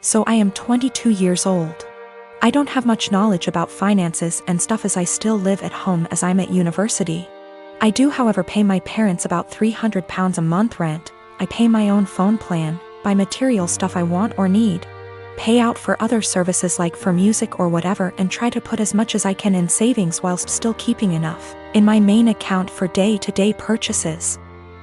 So I am 22 years old. I don't have much knowledge about finances and stuff as I still live at home as I'm at university. I do however pay my parents about £300 a month rent, I pay my own phone plan, buy material stuff I want or need, pay out for other services like for music or whatever, and try to put as much as I can in savings whilst still keeping enough in my main account for day-to-day purchases.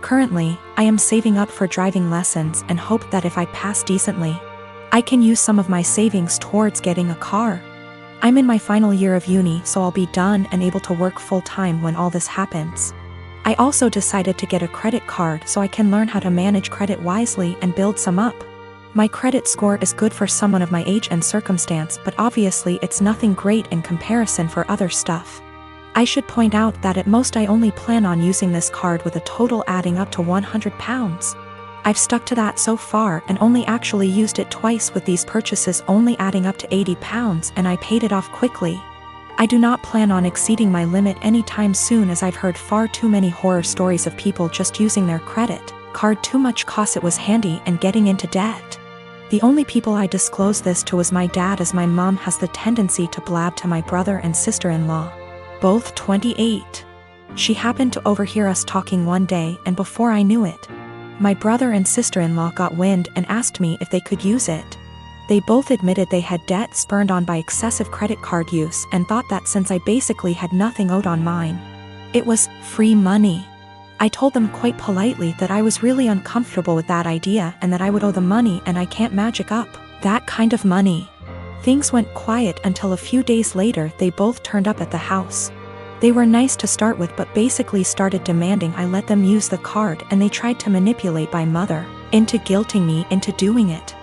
Currently, I am saving up for driving lessons and hope that if I pass decently, I can use some of my savings towards getting a car. I'm in my final year of uni, so I'll be done and able to work full-time when all this happens. I also decided to get a credit card so I can learn how to manage credit wisely and build some up. My credit score is good for someone of my age and circumstance, but obviously it's nothing great in comparison for other stuff. I should point out that at most I only plan on using this card with a total adding up to £100. I've stuck to that so far and only actually used it twice, with these purchases only adding up to £80, and I paid it off quickly. I do not plan on exceeding my limit anytime soon, as I've heard far too many horror stories of people just using their credit card too much cause it was handy and getting into debt. The only people I disclose this to was my dad, as my mom has the tendency to blab to my brother and sister-in-law, both 28. She happened to overhear us talking one day, and before I knew it, my brother and sister-in-law got wind and asked me if they could use it. They both admitted they had debt spurred on by excessive credit card use and thought that since I basically had nothing owed on mine, it was free money. I told them quite politely that I was really uncomfortable with that idea and that I would owe the money and I can't magic up that kind of money. Things went quiet until a few days later they both turned up at the house. They were nice to start with, but basically started demanding I let them use the card, and they tried to manipulate my mother into guilting me into doing it.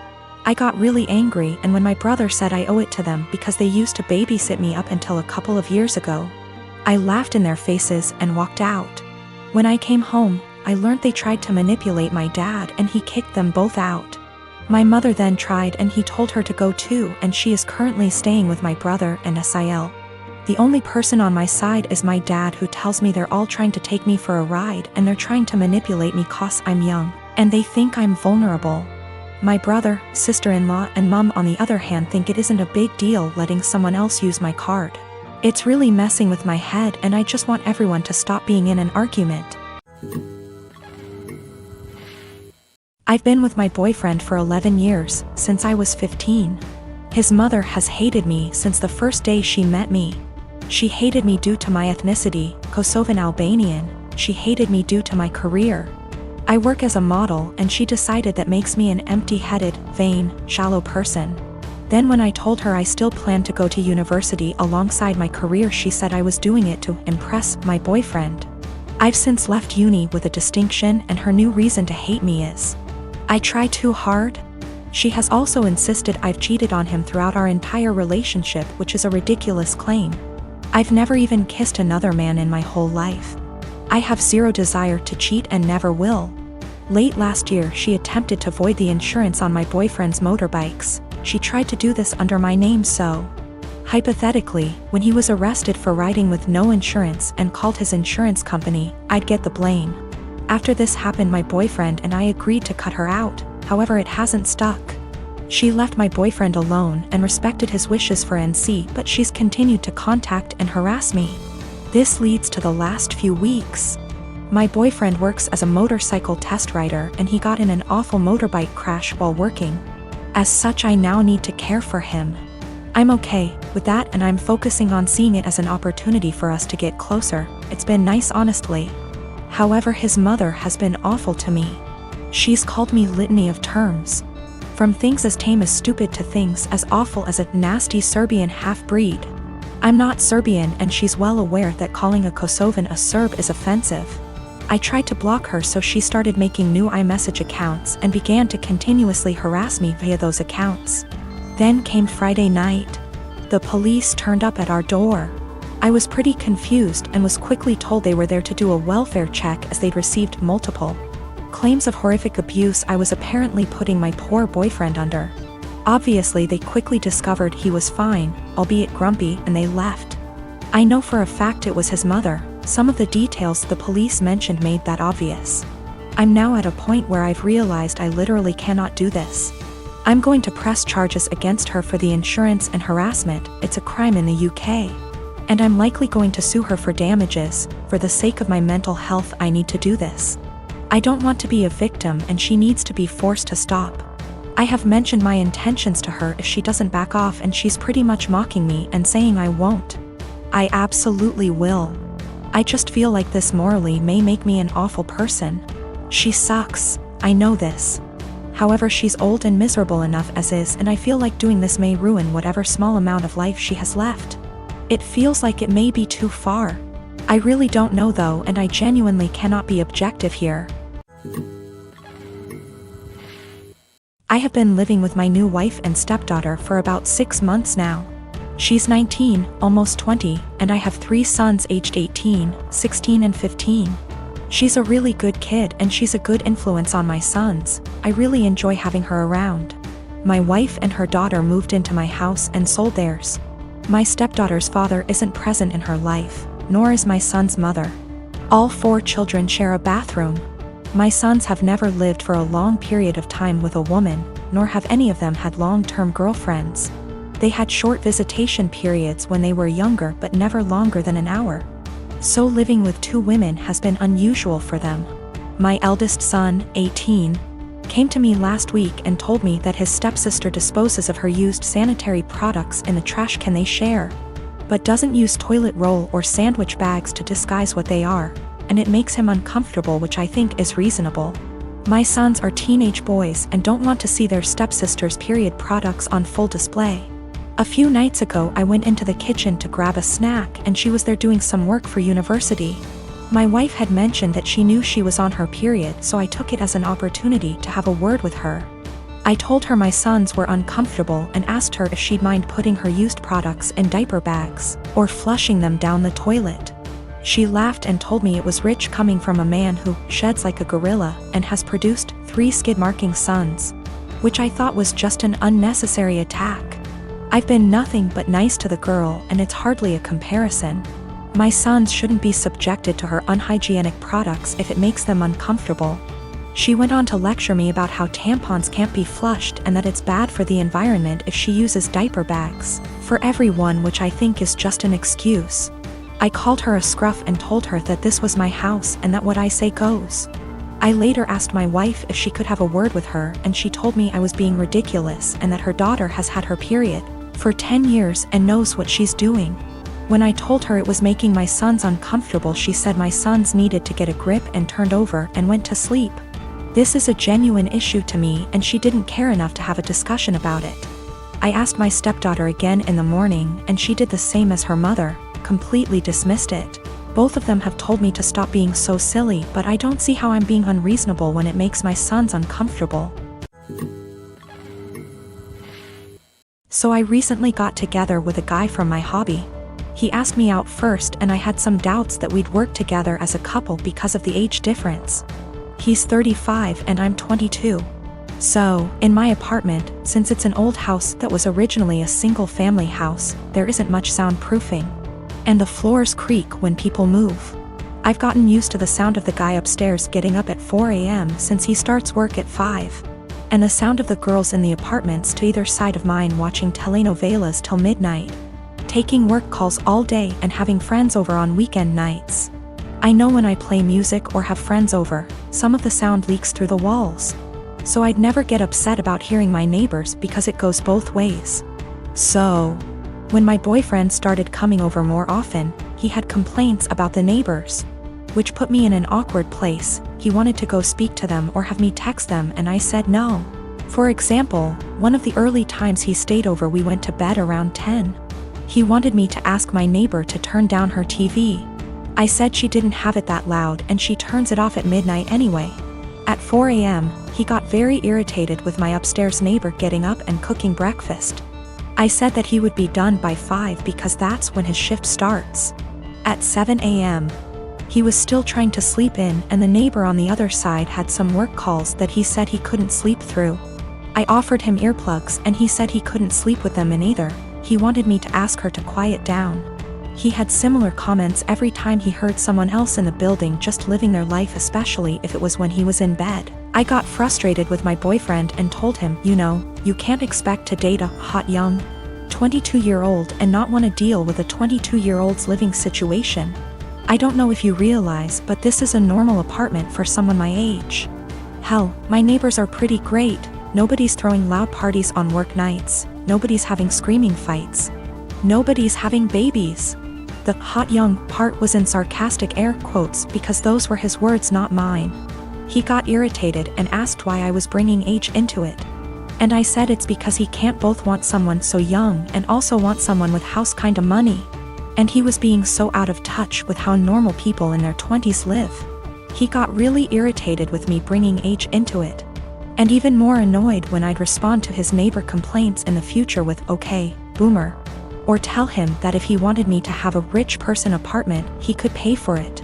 I got really angry, and when my brother said I owe it to them because they used to babysit me up until a couple of years ago, I laughed in their faces and walked out. When I came home, I learned they tried to manipulate my dad and he kicked them both out. My mother then tried and he told her to go too, and she is currently staying with my brother and Sil. The only person on my side is my dad, who tells me they're all trying to take me for a ride and they're trying to manipulate me cause I'm young and they think I'm vulnerable. My brother, sister-in-law and mom on the other hand think it isn't a big deal letting someone else use my card. It's really messing with my head, and I just want everyone to stop being in an argument. I've been with my boyfriend for 11 years, since I was 15. His mother has hated me since the first day she met me. She hated me due to my ethnicity, Kosovan Albanian. She hated me due to my career. I work as a model, and she decided that makes me an empty-headed, vain, shallow person. Then when I told her I still planned to go to university alongside my career, she said I was doing it to impress my boyfriend. I've since left uni with a distinction, and her new reason to hate me is I try too hard. She has also insisted I've cheated on him throughout our entire relationship, which is a ridiculous claim. I've never even kissed another man in my whole life. I have zero desire to cheat and never will. Late last year, she attempted to void the insurance on my boyfriend's motorbikes. She tried to do this under my name, so hypothetically, when he was arrested for riding with no insurance and called his insurance company, I'd get the blame. After this happened, my boyfriend and I agreed to cut her out, however it hasn't stuck. She left my boyfriend alone and respected his wishes for NC, but she's continued to contact and harass me. This leads to the last few weeks. My boyfriend works as a motorcycle test rider, and he got in an awful motorbike crash while working. As such, I now need to care for him. I'm okay with that, and I'm focusing on seeing it as an opportunity for us to get closer. It's been nice, honestly. However, his mother has been awful to me. She's called me litany of terms. From things as tame as stupid to things as awful as a nasty Serbian half-breed. I'm not Serbian, and she's well aware that calling a Kosovan a Serb is offensive. I tried to block her, so she started making new iMessage accounts and began to continuously harass me via those accounts. Then came Friday night. The police turned up at our door. I was pretty confused and was quickly told they were there to do a welfare check as they'd received multiple claims of horrific abuse I was apparently putting my poor boyfriend under. Obviously, they quickly discovered he was fine, albeit grumpy, and they left. I know for a fact it was his mother. Some of the details the police mentioned made that obvious. I'm now at a point where I've realized I literally cannot do this. I'm going to press charges against her for the insurance and harassment. It's a crime in the UK. And I'm likely going to sue her for damages. For the sake of my mental health, I need to do this. I don't want to be a victim, and she needs to be forced to stop. I have mentioned my intentions to her if she doesn't back off, and she's pretty much mocking me and saying I won't. I absolutely will. I just feel like this morally may make me an awful person. She sucks, I know this. However, she's old and miserable enough as is, and I feel like doing this may ruin whatever small amount of life she has left. It feels like it may be too far. I really don't know though, and I genuinely cannot be objective here. I have been living with my new wife and stepdaughter for about 6 months now. She's 19, almost 20, and I have 3 sons aged 18, 16 and 15. She's a really good kid, and she's a good influence on my sons. I really enjoy having her around. My wife and her daughter moved into my house and sold theirs. My stepdaughter's father isn't present in her life, nor is my son's mother. All 4 children share a bathroom. My sons have never lived for a long period of time with a woman, nor have any of them had long-term girlfriends. They had short visitation periods when they were younger, but never longer than an hour. So living with 2 women has been unusual for them. My eldest son, 18, came to me last week and told me that his stepsister disposes of her used sanitary products in the trash can they share, but doesn't use toilet roll or sandwich bags to disguise what they are, and it makes him uncomfortable, which I think is reasonable. My sons are teenage boys and don't want to see their stepsister's period products on full display. A few nights ago I went into the kitchen to grab a snack, and she was there doing some work for university. My wife had mentioned that she knew she was on her period, so I took it as an opportunity to have a word with her. I told her my sons were uncomfortable and asked her if she'd mind putting her used products in diaper bags, or flushing them down the toilet. She laughed and told me it was rich coming from a man who sheds like a gorilla and has produced 3 skid-marking sons, which I thought was just an unnecessary attack. I've been nothing but nice to the girl, and it's hardly a comparison. My sons shouldn't be subjected to her unhygienic products if it makes them uncomfortable. She went on to lecture me about how tampons can't be flushed and that it's bad for the environment if she uses diaper bags for everyone, which I think is just an excuse. I called her a scruff and told her that this was my house and that what I say goes. I later asked my wife if she could have a word with her, and she told me I was being ridiculous and that her daughter has had her period for 10 years and knows what she's doing. When I told her it was making my sons uncomfortable, she said my sons needed to get a grip and turned over and went to sleep. This is a genuine issue to me, and she didn't care enough to have a discussion about it. I asked my stepdaughter again in the morning, and she did the same as her mother, completely dismissed it. Both of them have told me to stop being so silly, but I don't see how I'm being unreasonable when it makes my sons uncomfortable. So I recently got together with a guy from my hobby. He asked me out first, and I had some doubts that we'd work together as a couple because of the age difference. He's 35 and I'm 22. So, in my apartment, since it's an old house that was originally a single-family house, there isn't much soundproofing. And the floors creak when people move. I've gotten used to the sound of the guy upstairs getting up at 4 a.m. since he starts work at 5. And the sound of the girls in the apartments to either side of mine watching telenovelas till midnight, taking work calls all day, and having friends over on weekend nights. I know when I play music or have friends over, some of the sound leaks through the walls. So I'd never get upset about hearing my neighbors because it goes both ways. So, when my boyfriend started coming over more often, he had complaints about the neighbors, which put me in an awkward place. He wanted to go speak to them or have me text them, and I said no. For example, one of the early times he stayed over, we went to bed around 10. He wanted me to ask my neighbor to turn down her TV. I said she didn't have it that loud, and she turns it off at midnight anyway. At 4 a.m., he got very irritated with my upstairs neighbor getting up and cooking breakfast. I said that he would be done by 5 because that's when his shift starts. At 7 a.m., he was still trying to sleep in, and the neighbor on the other side had some work calls that he said he couldn't sleep through. I offered him earplugs, and he said he couldn't sleep with them in either. He wanted me to ask her to quiet down. He had similar comments every time he heard someone else in the building just living their life, especially if it was when he was in bed. I got frustrated with my boyfriend and told him, you can't expect to date a hot young 22-year-old and not want to deal with a 22-year-old's living situation. I don't know if you realize, but this is a normal apartment for someone my age. Hell, my neighbors are pretty great. Nobody's throwing loud parties on work nights. Nobody's having screaming fights. Nobody's having babies. The hot young part was in sarcastic air quotes because those were his words, not mine. He got irritated and asked why I was bringing age into it. And I said it's because he can't both want someone so young and also want someone with house kinda money. And he was being so out of touch with how normal people in their 20s live. He got really irritated with me bringing age into it. And even more annoyed when I'd respond to his neighbor complaints in the future with, okay, boomer. Or tell him that if he wanted me to have a rich person apartment, he could pay for it.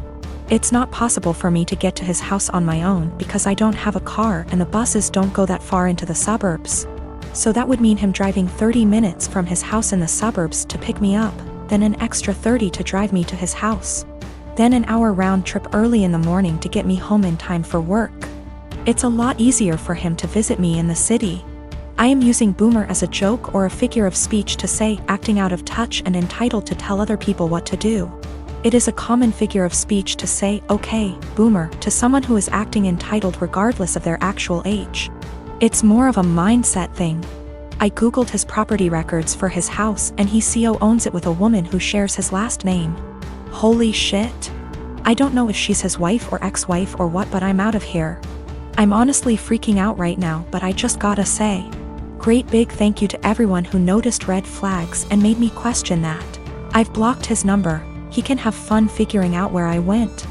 It's not possible for me to get to his house on my own because I don't have a car and the buses don't go that far into the suburbs. So that would mean him driving 30 minutes from his house in the suburbs to pick me up, then an extra 30 to drive me to his house. Then an hour round trip early in the morning to get me home in time for work. It's a lot easier for him to visit me in the city. I am using boomer as a joke or a figure of speech to say acting out of touch and entitled to tell other people what to do. It is a common figure of speech to say, okay, boomer, to someone who is acting entitled regardless of their actual age. It's more of a mindset thing. I googled his property records for his house and he owns it with a woman who shares his last name. Holy shit. I don't know if she's his wife or ex-wife or what, but I'm out of here. I'm honestly freaking out right now, but I just gotta say, great big thank you to everyone who noticed red flags and made me question that. I've blocked his number. He can have fun figuring out where I went.